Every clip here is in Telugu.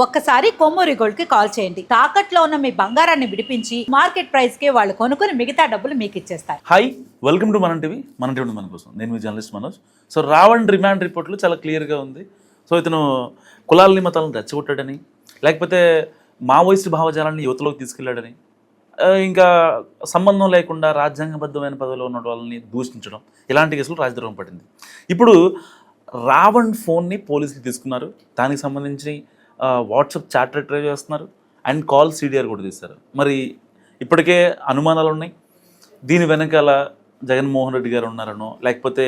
ఒక్కసారి కొమ్మూరి గోల్డ్ కి కాల్ చేయండి. తాకట్లో ఉన్న మీ బంగారాన్ని విడిపించి మార్కెట్ ప్రైస్ కి వాళ్ళు కొనుక్కుని మిగతా డబ్బులు మీకు ఇచ్చేస్తారు. Hi, welcome to Mana TV మన కోసం. నేను మీ journalist Manoj. So Ravan remand రిపోర్ట్లు చాలా క్లియర్గా ఉంది. సో ఇతను కులాలని మతాలను రెచ్చగొట్టాడని, లేకపోతే మావోయిస్టు భావజాలాన్ని యువతలోకి తీసుకెళ్లాడని, ఇంకా సంబంధం లేకుండా రాజ్యాంగబద్ధమైన పదవిలో ఉన్న వాళ్ళని దూషించడం, ఇలాంటి కేసులు రాజద్రోహం పడింది. ఇప్పుడు రావణ్ ఫోన్ని పోలీసులు తీసుకున్నారు. దానికి సంబంధించి వాట్సాప్ చాట్ రిట్రైవ్ చేస్తున్నారు అండ్ కాల్ సిడిఆర్ కూడా తీస్తారు. మరి ఇప్పటికే అనుమానాలు ఉన్నాయి. దీని వెనకాల జగన్మోహన్ రెడ్డి గారు ఉన్నారనో, లేకపోతే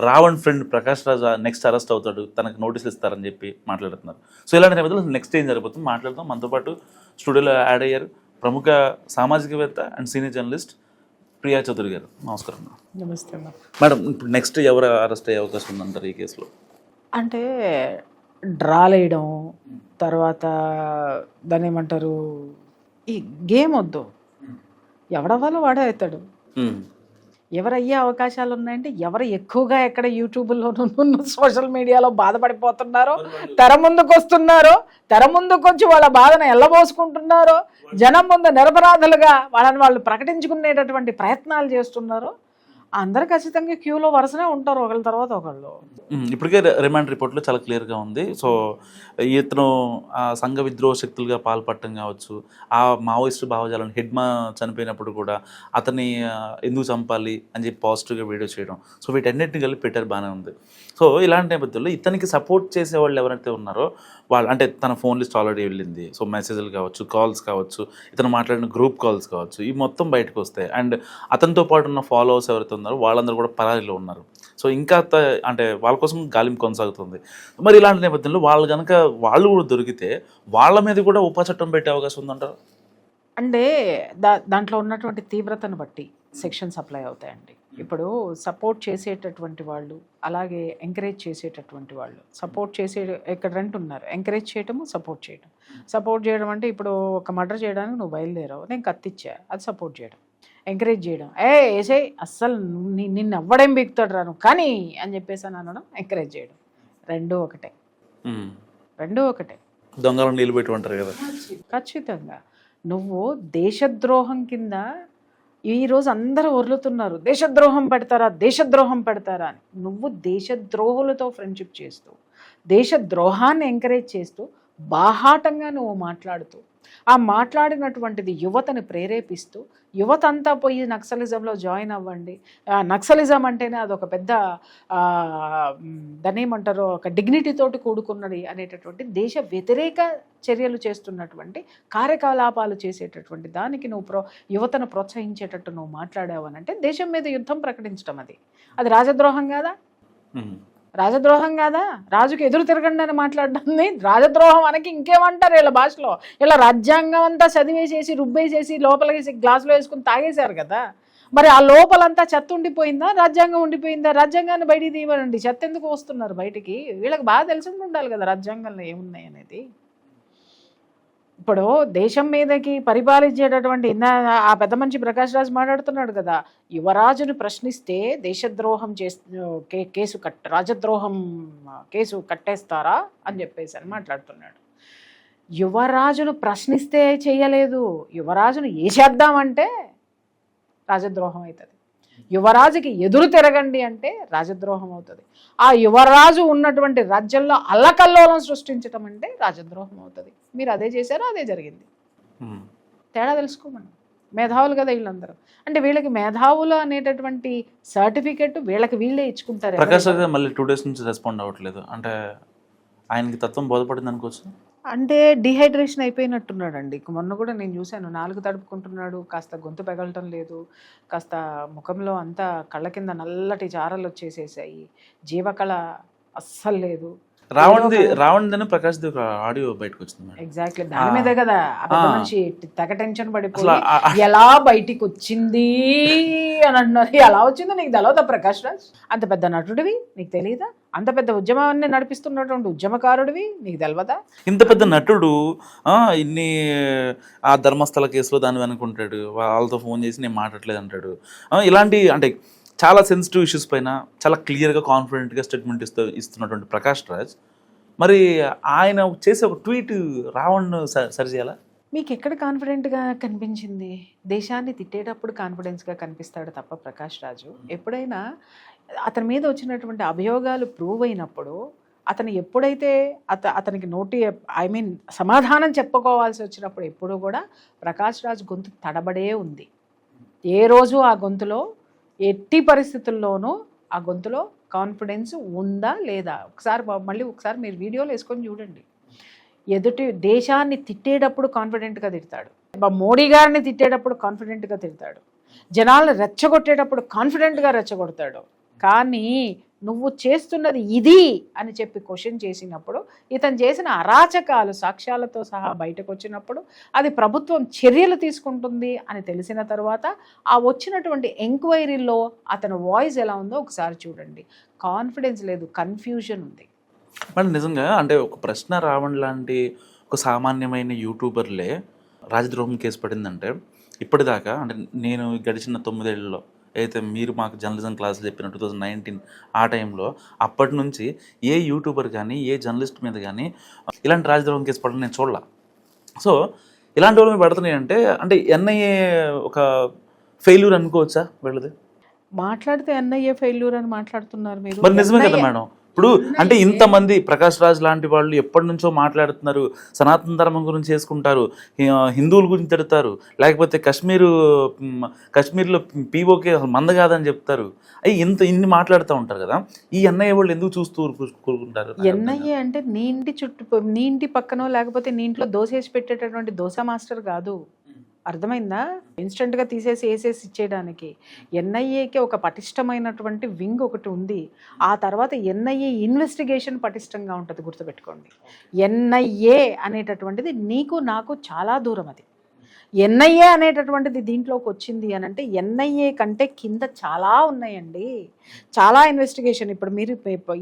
Ravan friend Prakash Raj next arrest అవుతాడు, తనకు నోటీసులు ఇస్తారని చెప్పి మాట్లాడుతున్నారు. సో ఇలాంటి నేపథ్యంలో నెక్స్ట్ ఏం జరుగుతుంది మాట్లాడదాం. మనతో పాటు స్టూడియోలో యాడ్ అయ్యారు ప్రముఖ సామాజికవేత్త and senior journalist Priya Chaudhary గారు. నమస్కారం. నమస్తే మేడం, ఇప్పుడు నెక్స్ట్ ఎవరు అరెస్ట్ అయ్యే అవకాశం ఉందంటారు ఈ కేసులో? అంటే డ్రాలేయడం, తర్వాత దాన్ని ఏమంటారు, ఈ గేమ్ వద్దు, ఎవడవ్వాలో వాడే అవుతాడు. ఎవరు అయ్యే అవకాశాలు ఉన్నాయంటే ఎవరు ఎక్కువగా ఎక్కడ యూట్యూబ్లో సోషల్ మీడియాలో బాధపడిపోతున్నారో, తెర ముందుకు వస్తున్నారో, తెర ముందుకు వచ్చి వాళ్ళ బాధను ఎల్లబోసుకుంటున్నారో, జనం ముందు నిరపరాధులుగా వాళ్ళని వాళ్ళు ప్రకటించుకునేటటువంటి ప్రయత్నాలు చేస్తున్నారో అందరు ఖచ్చితంగా క్యూలో వరుసనే ఉంటారు, ఒకళ్ళ తర్వాత ఒకళ్ళు. ఇప్పటికే రిమాండ్ రిపోర్ట్లో చాలా క్లియర్గా ఉంది. సో ఇతను ఆ సంఘ విద్రోహ శక్తులుగా పాల్పడటం కావచ్చు, ఆ మావోయిస్టు భావజాలను హెడ్మా చనిపోయినప్పుడు కూడా అతన్ని ఎందుకు చంపాలి అని చెప్పి పాజిటివ్గా వీడియో చేయడం, సో వీటన్నిటిని కలిపి పెట్టారు, బాగానే ఉంది. సో ఇలాంటి నేపథ్యంలో ఇతనికి సపోర్ట్ చేసే వాళ్ళు ఎవరైతే ఉన్నారో వాళ్ళు, అంటే తన ఫోన్ లిస్ట్ ఆల్రెడీ వెళ్ళింది, సో మెసేజ్లు కావచ్చు, కాల్స్ కావచ్చు, ఇతను మాట్లాడిన గ్రూప్ కాల్స్ కావచ్చు, ఇవి మొత్తం బయటకు వస్తాయి. అండ్ అతనితో పాటు ఉన్న ఫాలోవర్స్ ఎవరైతే ఉన్నారో వాళ్ళందరూ కూడా పరారీలో ఉన్నారు. సో ఇంకా అంటే వాళ్ళ కోసం గాలింపు కొనసాగుతుంది. మరి ఇలాంటి నేపథ్యంలో వాళ్ళు కనుక వాళ్ళు కూడా దొరికితే వాళ్ళ మీద కూడా ఉప చట్టం పెట్టే అవకాశం ఉందంటారు? అంటే దాంట్లో ఉన్నటువంటి తీవ్రతను బట్టి సెక్షన్స్ అప్లై అవుతాయండి. ఇప్పుడు సపోర్ట్ చేసేటటువంటి వాళ్ళు, అలాగే ఎంకరేజ్ చేసేటటువంటి వాళ్ళు. సపోర్ట్ చేసే ఇక్కడ రెండు ఉన్నారు, ఎంకరేజ్ చేయటము, సపోర్ట్ చేయడం. సపోర్ట్ చేయడం అంటే ఇప్పుడు ఒక మర్డర్ చేయడానికి నువ్వు బయలుదేరావు, నేను కత్తిచ్చా, అది సపోర్ట్ చేయడం. ఎంకరేజ్ చేయడం, ఏసే అస్సలు నిన్ను ఎవ్వడేం బిగుతాడు రాను కానీ అని చెప్పేసి అని అనడం ఎంకరేజ్ చేయడం. రెండూ ఒకటే, రెండూ ఒకటే. దొంగలను నీళ్ళు పెట్టి ఉంటారు కదా. ఖచ్చితంగా నువ్వు దేశద్రోహం కింద ఈరోజు అందరూ వరులుతున్నారు, దేశద్రోహం పెడతారా, దేశద్రోహం పెడతారా అని. నువ్వు దేశద్రోహులతో ఫ్రెండ్షిప్ చేస్తూ, దేశద్రోహాన్ని ఎంకరేజ్ చేస్తూ, బాహాటంగా నువ్వు మాట్లాడుతూ, ఆ మాట్లాడినటువంటిది యువతని ప్రేరేపిస్తూ, యువత అంతా పోయి నక్సలిజంలో జాయిన్ అవ్వండి, నక్సలిజం అంటేనే అదొక పెద్ద దాన్ని ఏమంటారో ఒక డిగ్నిటీతోటి కూడుకున్నది అనేటటువంటి దేశ వ్యతిరేక చర్యలు చేస్తున్నటువంటి కార్యకలాపాలు చేసేటటువంటి దానికి నువ్వు యువతను ప్రోత్సహించేటట్టు నువ్వు మాట్లాడావు అని అంటే దేశం మీద యుద్ధం ప్రకటించడం, అది రాజద్రోహం కాదా? రాజద్రోహం కాదా? రాజుకి ఎదురు తిరగండి అని మాట్లాడడాన్ని రాజద్రోహం అనకి ఇంకేమంటారు వీళ్ళ భాషలో? ఇలా రాజ్యాంగం అంతా చదివేసేసి రుబ్బేసేసి లోపలికి గ్లాసులో వేసుకుని తాగేశారు కదా. మరి ఆ లోపలంతా చెత్త ఉండిపోయిందా, రాజ్యాంగం ఉండిపోయిందా? రాజ్యాంగాన్ని బయటికి తీయమనండి, చెత్త ఎందుకు వస్తున్నారు బయటికి? వీళ్ళకి బాగా తెలిసి ఉండాలి కదా రాజ్యాంగంలో ఏమున్నాయి అనేది. ఇప్పుడు దేశం మీదకి పరిపాలించేటటువంటి ఆ పెద్ద మనిషి ప్రకాష్ రాజ్ మాట్లాడుతున్నాడు కదా, యువరాజును ప్రశ్నిస్తే దేశద్రోహం రాజద్రోహం కేసు కట్టేస్తారా అని చెప్పేసి అని మాట్లాడుతున్నాడు. యువరాజును ప్రశ్నిస్తే చేయలేదు, యువరాజును వేసేద్దామంటే రాజద్రోహం అవుతుంది. యువరాజుకి ఎదురు తిరగండి అంటే రాజద్రోహం అవుతుంది. ఆ యువరాజు ఉన్నటువంటి రాజ్యంలో అల్లకల్లోలం సృష్టించటం అంటే రాజద్రోహం అవుతుంది. మీరు అదే చేశారో అదే జరిగింది. తేడా తెలుసుకోమని. మేధావులు కదా వీళ్ళందరూ. అంటే వీళ్ళకి మేధావులు అనేటటువంటి సర్టిఫికెట్ వీళ్ళకి వీళ్ళే ఇచ్చుకుంటారు. ప్రకాష్ రాజ్ మళ్ళీ 2 days నుంచి రెస్పాండ్ అవ్వట్లేదు, అంటే ఆయనకి తత్వం బోధపడింది అనుకోవచ్చు. అంటే డిహైడ్రేషన్ అయిపోయినట్టున్నాడండి. మొన్న కూడా నేను చూశాను, 4 తడుపుకుంటున్నాడు, కాస్త గొంతు పెగలటం లేదు, కాస్త ముఖంలో అంతా కళ్ళ కింద నల్లటి చారలు వచ్చేసేసాయి, జీవకళ అస్సలు లేదు. రావణ్ది ప్రకాష్ దేవ్ ఆడియో బయటకు వచ్చింది. ఎగ్జాక్ట్లీ దాని మీదే కదా మనిషి తెగ టెన్షన్ పడిపోయి ఎలా బయటికి వచ్చింది అని అంటున్నారు. ఎలా వచ్చిందో నీకు తెలవదా ప్రకాష్ రాజ్? అంత పెద్ద నటుడివి నీకు తెలియదా? అంత పెద్ద ఉద్యమాన్ని నడిపిస్తున్నటువంటి ఉద్యమకారుడివి నీకు తెలవదా? ఇంత పెద్ద నటుడు ఇన్ని ఆ ధర్మస్థల కేసులో దాన్ని వెనుకుంటాడు, వాళ్ళతో ఫోన్ చేసి నేను మాట్లాడలేదు అంటాడు. ఇలాంటి అంటే చాలా సెన్సిటివ్ ఇష్యూస్ పైన చాలా క్లియర్గా కాన్ఫిడెంట్గా స్టేట్మెంట్ ఇస్తున్నటువంటి ప్రకాష్ రాజ్ మరి ఆయన చేసే ఒక ట్వీట్ రావణ్ సరిచేయాలా? మీకు ఎక్కడ కాన్ఫిడెంట్గా కనిపించింది? దేశాన్ని తిట్టేటప్పుడు కాన్ఫిడెన్స్గా కనిపిస్తాడు తప్ప ప్రకాష్ రాజు. ఎప్పుడైనా అతని మీద వచ్చినటువంటి అభియోగాలు ప్రూవ్ అయినప్పుడు అతను ఎప్పుడైతే అతనికి సమాధానం చెప్పుకోవాల్సి వచ్చినప్పుడు ఎప్పుడు కూడా ప్రకాష్ రాజ్ గొంతు తడబడే ఉంది. ఏ రోజు ఆ గొంతులో ఎట్టి పరిస్థితుల్లోనూ ఆ గొంతులో కాన్ఫిడెన్స్ ఉందా లేదా మళ్ళీ ఒకసారి మీరు వీడియోలు వేసుకొని చూడండి. ఎదుటి దేశాన్ని తిట్టేటప్పుడు కాన్ఫిడెంట్గా తిడతాడు, మోడీ గారిని తిట్టేటప్పుడు కాన్ఫిడెంట్గా తిడతాడు, జనాలను రెచ్చగొట్టేటప్పుడు కాన్ఫిడెంట్గా రెచ్చగొడతాడు. కానీ నువ్వు చేస్తున్నది ఇది అని చెప్పి క్వశ్చన్ చేసినప్పుడు, ఇతను చేసిన అరాచకాలు సాక్ష్యాలతో సహా బయటకు వచ్చినప్పుడు, అది ప్రభుత్వం చర్యలు తీసుకుంటుంది అని తెలిసిన తర్వాత ఆ వచ్చినటువంటి ఎంక్వైరీలో అతని వాయిస్ ఎలా ఉందో ఒకసారి చూడండి. కాన్ఫిడెన్స్ లేదు, కన్ఫ్యూజన్ ఉంది. మరి నిజంగా అంటే ఒక ప్రశ్న రావణ్ లాంటి ఒక సామాన్యమైన యూట్యూబర్లే రాజద్రోహం కేసు పడిందంటే ఇప్పటిదాకా అంటే నేను గడిచిన 9 ఏళ్ళలో అయితే మీరు మాకు జర్నలిజం క్లాసులు చెప్పిన 2019 ఆ టైంలో అప్పటి నుంచి ఏ యూట్యూబర్ కానీ ఏ జర్నలిస్ట్ మీద కానీ ఇలాంటి రాజద్రోహం కేసు పడడం నేను చూడాల. సో ఇలాంటి వాళ్ళు పడుతున్నాయి అంటే ఎన్ఐఏ ఒక ఫెయిల్యూర్ అనుకోవచ్చా వీళ్ళది? మాట్లాడితే ఎన్ఐఏ ఫెయిల్యూర్ అని మాట్లాడుతున్నారు మీరు. మరి నిజమే కదా మేడం. ఇప్పుడు అంటే ఇంతమంది ప్రకాష్ రాజ్ లాంటి వాళ్ళు ఎప్పటి నుంచో మాట్లాడుతున్నారు, సనాతన ధర్మం గురించి చేసుకుంటారు, హిందువుల గురించి తిడతారు, లేకపోతే కాశ్మీర్లో పీఓకే అసలు మంద కాదని చెప్తారు. అవి ఇన్ని మాట్లాడుతూ ఉంటారు కదా, ఈ ఎన్ఐఏ వాళ్ళు ఎందుకు చూస్తూ కూరుకుంటారు? ఎన్ఐఏ అంటే నీ ఇంటి పక్కనో లేకపోతే నీ ఇంట్లో దోశ వేసి పెట్టేటటువంటి దోశ మాస్టర్ కాదు. అర్థమైందా? ఇన్స్టెంట్గా తీసేసి వేసేసి ఇచ్చేయడానికి. ఎన్ఐఏకి ఒక పటిష్టమైనటువంటి వింగ్ ఒకటి ఉంది. ఆ తర్వాత ఎన్ఐఏ ఇన్వెస్టిగేషన్ పటిష్టంగా ఉంటుంది, గుర్తుపెట్టుకోండి. ఎన్ఐఏ అనేటటువంటిది నీకు నాకు చాలా దూరం. అది ఎన్ఐఏ అనేటటువంటిది దీంట్లోకి వచ్చింది అని అంటే ఎన్ఐఏ కంటే కింద చాలా ఉన్నాయండి, చాలా ఇన్వెస్టిగేషన్. ఇప్పుడు మీరు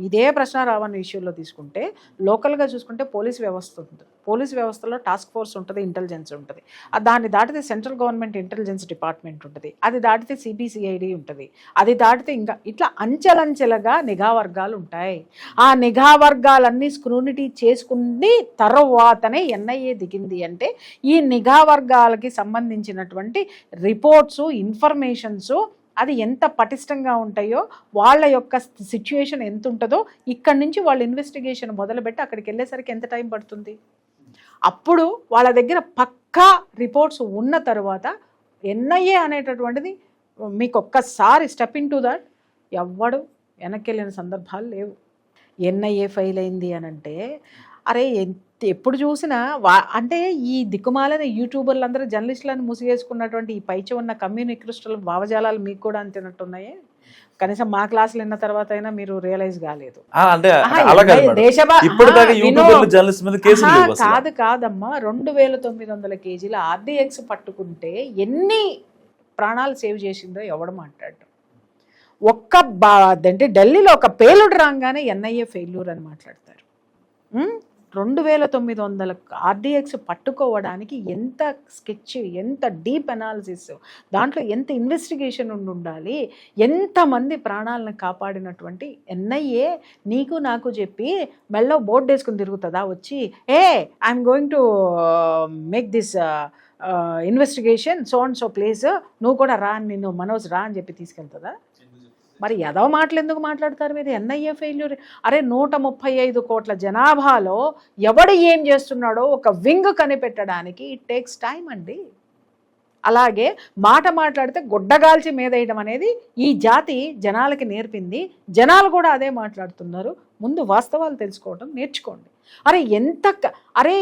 ఇదే ప్రశ్న రావన్న విషయంలో తీసుకుంటే లోకల్గా చూసుకుంటే పోలీస్ వ్యవస్థ ఉంటుంది. పోలీస్ వ్యవస్థలో టాస్క్ ఫోర్స్ ఉంటుంది, ఇంటెలిజెన్స్ ఉంటుంది. దాన్ని దాటితే సెంట్రల్ గవర్నమెంట్ ఇంటెలిజెన్స్ డిపార్ట్మెంట్ ఉంటుంది, అది దాటితే సిబిసిఐడి ఉంటుంది, అది దాటితే ఇంకా ఇట్లా అంచెలంచెలుగా నిఘా వర్గాలు ఉంటాయి. ఆ నిఘా వర్గాలన్నీ స్క్రూనిటీ చేసుకుని తర్వాతనే ఎన్ఐఏ దిగింది. అంటే ఈ నిఘా వర్గాలకి సంబంధించినటువంటి రిపోర్ట్స్, ఇన్ఫర్మేషన్స్ అది ఎంత పటిష్టంగా ఉంటాయో, వాళ్ళ యొక్క సిచ్యుయేషన్ ఎంత ఉంటుందో, ఇక్కడి నుంచి వాళ్ళు ఇన్వెస్టిగేషన్ మొదలుపెట్టి అక్కడికి వెళ్ళేసరికి ఎంత టైం పడుతుంది. అప్పుడు వాళ్ళ దగ్గర పక్కా రిపోర్ట్స్ ఉన్న తర్వాత ఎన్ఐఏ అనేటటువంటిది మీకు ఒక్కసారి స్టెప్ ఇన్ టు దట్ ఎవ్వడు వెనక్కి వెళ్ళిన సందర్భాలు లేవు. ఎన్ఐఏ ఫెయిల్ అయింది అని అంటే అరే ఎప్పుడు చూసినా అంటే ఈ దిక్కుమాలని యూట్యూబర్లు అందరూ జర్నలిస్టులను ముసిగేసుకున్నటువంటి ఈ పైచి ఉన్న కమ్యూనికేషన్ భావజాలాలు మీకు కూడా అంతినట్టున్నాయే. కనీసం మా క్లాసులు విన్న తర్వాత అయినా మీరు రియలైజ్ కాలేదు. కాదమ్మా, 2900 కేజీల ఆర్డీఎక్స్ పట్టుకుంటే ఎన్ని ప్రాణాలు సేవ్ చేసిందో ఎవడు మాట్లాడు. అంటే ఢిల్లీలో ఒక పేలుడు రాగానే ఎన్ఐఏ ఫెయిల్యూర్ అని మాట్లాడతారు. 2900 ఆర్డీఎక్స్ పట్టుకోవడానికి ఎంత స్కెచ్, ఎంత డీప్ అనాలిసిస్, దాంట్లో ఎంత ఇన్వెస్టిగేషన్ ఉండాలి, ఎంతమంది ప్రాణాలను కాపాడినటువంటి ఎన్ఐఏ నీకు నాకు చెప్పి మెల్లో బోర్డు వేసుకుని తిరుగుతుందా వచ్చి I'm going to make this investigation so and so place, నువ్వు కూడా రా, నిన్ను మనోజ్ రా అని చెప్పి తీసుకెళ్తుందా? మరి ఏదో మాటలు ఎందుకు మాట్లాడతారు మీరు? NIA failure. అరే 135 కోట్ల జనాభాలో ఎవడు ఏం చేస్తున్నాడో ఒక వింగ్ కనిపెట్టడానికి ఇట్ టేక్స్ టైం అండి. అలాగే మాట్లాడితే గుడ్డగాల్చి మీదేయడం అనేది ఈ జాతి జనాలకి నేర్పింది. జనాలు కూడా అదే మాట్లాడుతున్నారు. ముందు వాస్తవాలు తెలుసుకోవడం నేర్చుకోండి. అరే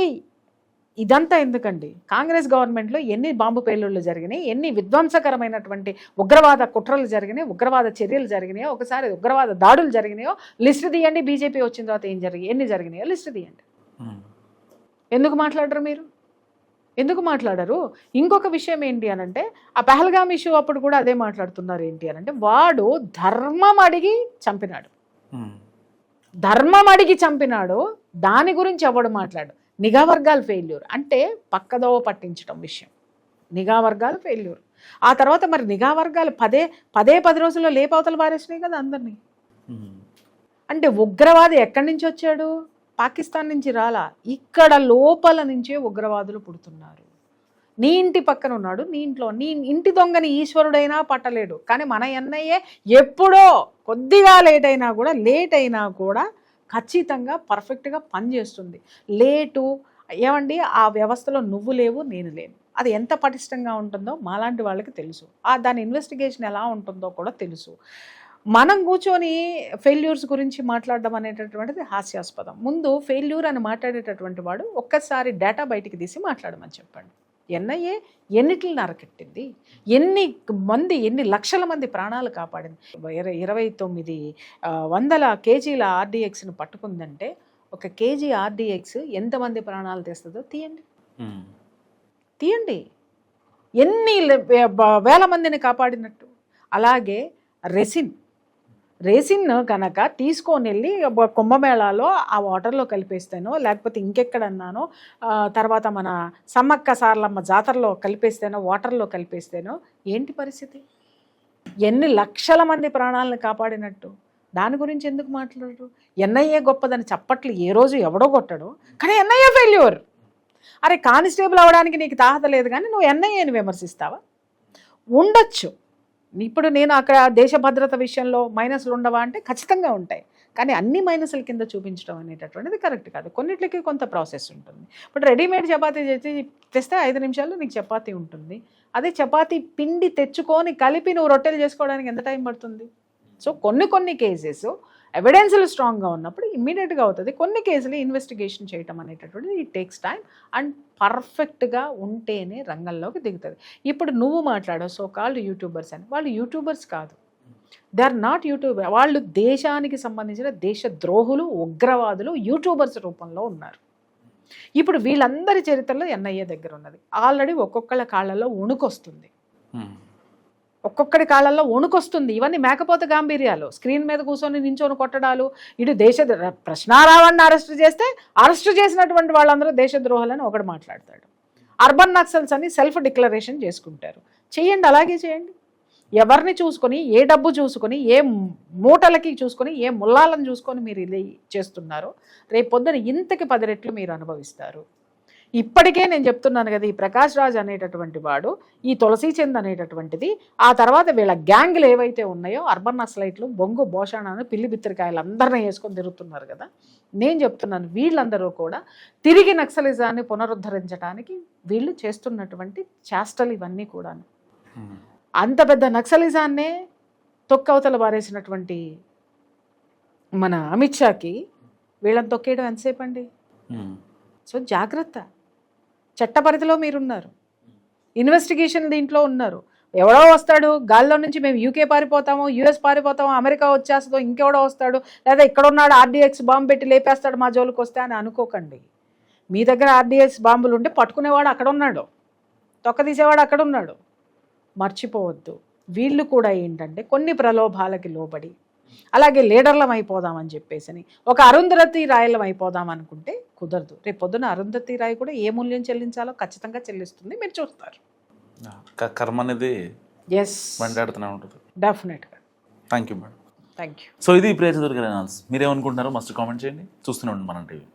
ఇదంతా ఎందుకండి? కాంగ్రెస్ గవర్నమెంట్లో ఎన్ని బాంబు పేలుళ్ళు జరిగినాయి, ఎన్ని విధ్వంసకరమైనటువంటి ఉగ్రవాద కుట్రలు జరిగినాయి, ఉగ్రవాద చర్యలు జరిగినాయో, ఒకసారి ఉగ్రవాద దాడులు జరిగినాయో లిస్ట్ తీయండి. బీజేపీ వచ్చిన తర్వాత ఎన్ని జరిగినాయో లిస్ట్ తీయండి. ఎందుకు మాట్లాడరు మీరు? ఎందుకు మాట్లాడరు? ఇంకొక విషయం ఏంటి అనంటే ఆ పహల్గామ్ ఇష్యూ అప్పుడు కూడా అదే మాట్లాడుతున్నారు. ఏంటి అనంటే వాడు ధర్మం అడిగి చంపినాడు, దాని గురించి ఎవడు మాట్లాడు. నిఘా వర్గాలు ఫెయిల్యూర్ అంటే పక్కదోవ పట్టించడం విషయం. నిఘా వర్గాలు ఫెయిల్యూర్. ఆ తర్వాత మరి నిఘా వర్గాలు 10 రోజుల్లో లేపవతలు పారేసినాయి కదా అందరినీ. అంటే ఉగ్రవాది ఎక్కడి నుంచి వచ్చాడు? పాకిస్తాన్ నుంచి రాలా, ఇక్కడ లోపల నుంచే ఉగ్రవాదులు పుడుతున్నారు. నీ ఇంటి పక్కన ఉన్నాడు, నీ ఇంట్లో, నీ ఇంటి దొంగని ఈశ్వరుడైనా పట్టలేడు. కానీ మన ఎన్ఐఏ ఎప్పుడో కొద్దిగా లేట్ అయినా కూడా ఖచ్చితంగా పర్ఫెక్ట్గా పనిచేస్తుంది. లేటు ఏమండి, ఆ వ్యవస్థలో నువ్వు లేవు, నేను లేను. అది ఎంత పటిష్టంగా ఉంటుందో మాలాంటి వాళ్ళకి తెలుసు. దాని ఇన్వెస్టిగేషన్ ఎలా ఉంటుందో కూడా తెలుసు. మనం కూర్చొని ఫెయిల్యూర్స్ గురించి మాట్లాడడం అనేటటువంటిది హాస్యాస్పదం. ముందు ఫెయిల్యూర్ అని మాట్లాడేటటువంటి వాడు ఒక్కసారి డేటా బయటికి తీసి మాట్లాడమని చెప్పండి. ఎన్ఐఏ ఎన్నిటిని నరకెట్టింది, ఎన్ని లక్షల మంది ప్రాణాలు కాపాడింది, 2900 కేజీల ఆర్డిఎక్స్ని పట్టుకుందంటే ఒక కేజీ ఆర్డిఎక్స్ ఎంతమంది ప్రాణాలు తీస్తుందో తీయండి. ఎన్ని వేల మందిని కాపాడినట్టు. అలాగే రెసిన్ కనుక తీసుకొని వెళ్ళి కుంభమేళాలో ఆ వాటర్లో కలిపేస్తేనో, లేకపోతే ఇంకెక్కడన్నానో, తర్వాత మన సమ్మక్క సారలమ్మ జాతరలో కలిపేస్తేనో, వాటర్లో కలిపేస్తేనో ఏంటి పరిస్థితి? ఎన్ని లక్షల మంది ప్రాణాలను కాపాడినట్టు. దాని గురించి ఎందుకు మాట్లాడరు? ఎన్ఐఏ గొప్పదని చప్పట్లు ఏ రోజు ఎవడో కొట్టడు, కానీ ఎన్ఐఏ ఫెయిల్యూర్. అరే కానిస్టేబుల్ అవ్వడానికి నీకు తాహత లేదు కానీ నువ్వు ఎన్ఐఏని విమర్శిస్తావా? ఉండొచ్చు. ఇప్పుడు నేను అక్కడ దేశ భద్రత విషయంలో మైనస్లు ఉండవా అంటే ఖచ్చితంగా ఉంటాయి. కానీ అన్ని మైనస్ల కింద చూపించడం అనేటటువంటిది కరెక్ట్ కాదు. కొన్నిట్లకి కొంత ప్రాసెస్ ఉంటుంది. ఇప్పుడు రెడీమేడ్ చపాతీ తెస్తే 5 నిమిషాల్లో నీకు చపాతీ ఉంటుంది. అదే చపాతీ పిండి తెచ్చుకొని కలిపి నువ్వు రొట్టెలు చేసుకోవడానికి ఎంత టైం పడుతుంది? సో కొన్ని కేసెస్ ఎవిడెన్స్లు స్ట్రాంగ్గా ఉన్నప్పుడు ఇమ్మీడియట్గా అవుతుంది. కొన్ని కేసులు ఇన్వెస్టిగేషన్ చేయటం అనేటటువంటిది ఇట్ టేక్స్ టైం అండ్ పర్ఫెక్ట్గా ఉంటేనే రంగంలోకి దిగుతుంది. ఇప్పుడు నువ్వు మాట్లాడావు సో కాల్డ్ యూట్యూబర్స్ అని. వాళ్ళు యూట్యూబర్స్ కాదు, దే ఆర్ నాట్ యూట్యూబర్. వాళ్ళు దేశానికి సంబంధించిన దేశద్రోహులు, ఉగ్రవాదులు యూట్యూబర్స్ రూపంలో ఉన్నారు. ఇప్పుడు వీళ్ళందరి చరిత్రలో ఎన్ఐఏ దగ్గర ఉన్నది. ఆల్రెడీ ఒక్కొక్కళ్ళ కాళ్ళలో వణుకొస్తుంది, ఒక్కొక్కడి కాళ్ళల్లో వణుకొస్తుంది. ఇవన్నీ మేకపోత గాంభీర్యాలు. స్క్రీన్ మీద కూర్చొని నించొని కొట్టడాలు. ఇటు ప్రశ్నారావాన్ని అరెస్ట్ చేసినటువంటి వాళ్ళందరూ దేశద్రోహాలని ఒకడు మాట్లాడతాడు. అర్బన్ నక్సల్స్ అని సెల్ఫ్ డిక్లరేషన్ చేసుకుంటారు. చేయండి, అలాగే చేయండి. ఎవరిని చూసుకొని, ఏ డబ్బు చూసుకొని, ఏ మూటలకి చూసుకొని, ఏ ముల్లాలను చూసుకొని మీరు ఇది చేస్తున్నారో రేపు పొద్దున ఇంతకి 10 రెట్లు మీరు అనుభవిస్తారు. ఇప్పటికే నేను చెప్తున్నాను కదా, ఈ ప్రకాష్ రాజ్ అనేటటువంటి వాడు, ఈ తులసి చంద్ అనేటటువంటిది, ఆ తర్వాత వీళ్ళ గ్యాంగ్లు ఏవైతే ఉన్నాయో అర్బన్ నక్సలైట్లు, బొంగు భోషాణాన్ని, పిల్లి బిత్తిరికాయలు అందరినీ వేసుకొని తిరుగుతున్నారు కదా. నేను చెప్తున్నాను వీళ్ళందరూ కూడా తిరిగి నక్సలిజాన్ని పునరుద్ధరించడానికి వీళ్ళు చేస్తున్నటువంటి చేష్టలు ఇవన్నీ కూడా. అంత పెద్ద నక్సలిజాన్నే తొక్కవతల బారేసినటువంటి మన అమిత్ షాకి వీళ్ళని తొక్కేయడం ఎంతసేపు అండి? సో జాగ్రత్త. చట్టపరిధిలో మీరున్నారు, ఇన్వెస్టిగేషన్ దీంట్లో ఉన్నారు. ఎవడో వస్తాడు గాల్లో నుంచి, మేము యూకే పారిపోతాము, యూఎస్ పారిపోతాము, అమెరికా వచ్చేస్తుందో, ఇంకెవడో వస్తాడు, లేదా ఇక్కడ ఉన్నాడు ఆర్డీఎక్స్ బాంబు పెట్టి లేపేస్తాడు మా జోలికి వస్తే అని అనుకోకండి. మీ దగ్గర ఆర్డీఎక్స్ బాంబులు ఉంటే పట్టుకునేవాడు అక్కడ ఉన్నాడు, తొక్కదీసేవాడు అక్కడ ఉన్నాడు. మర్చిపోవద్దు. వీళ్ళు కూడా ఏంటంటే కొన్ని ప్రలోభాలకి లోబడి, అలాగే లీడర్లం అయిపోదామని చెప్పేసి ఒక అరుంధతి రాయలం అయిపోదాం అనుకుంటే కుదరదు. రేపు పొద్దున అరుంధతి రాయ్ కూడా ఏ మూల్యం చెల్లించాలో ఖచ్చితంగా చెల్లిస్తుంది, మీరు చూస్తారు. కర్మ అనేది వెంటాడుతూనే ఉంటుంది డెఫినెట్గా. Thank you madam. Thank you. So ఇది ప్రియచంద్ర గారి అనాలిసిస్. మీరేమనుకుంటున్నారో మస్ట్ కామెంట్ చేయండి. చూస్తూనే ఉండండి మనం టీవీ.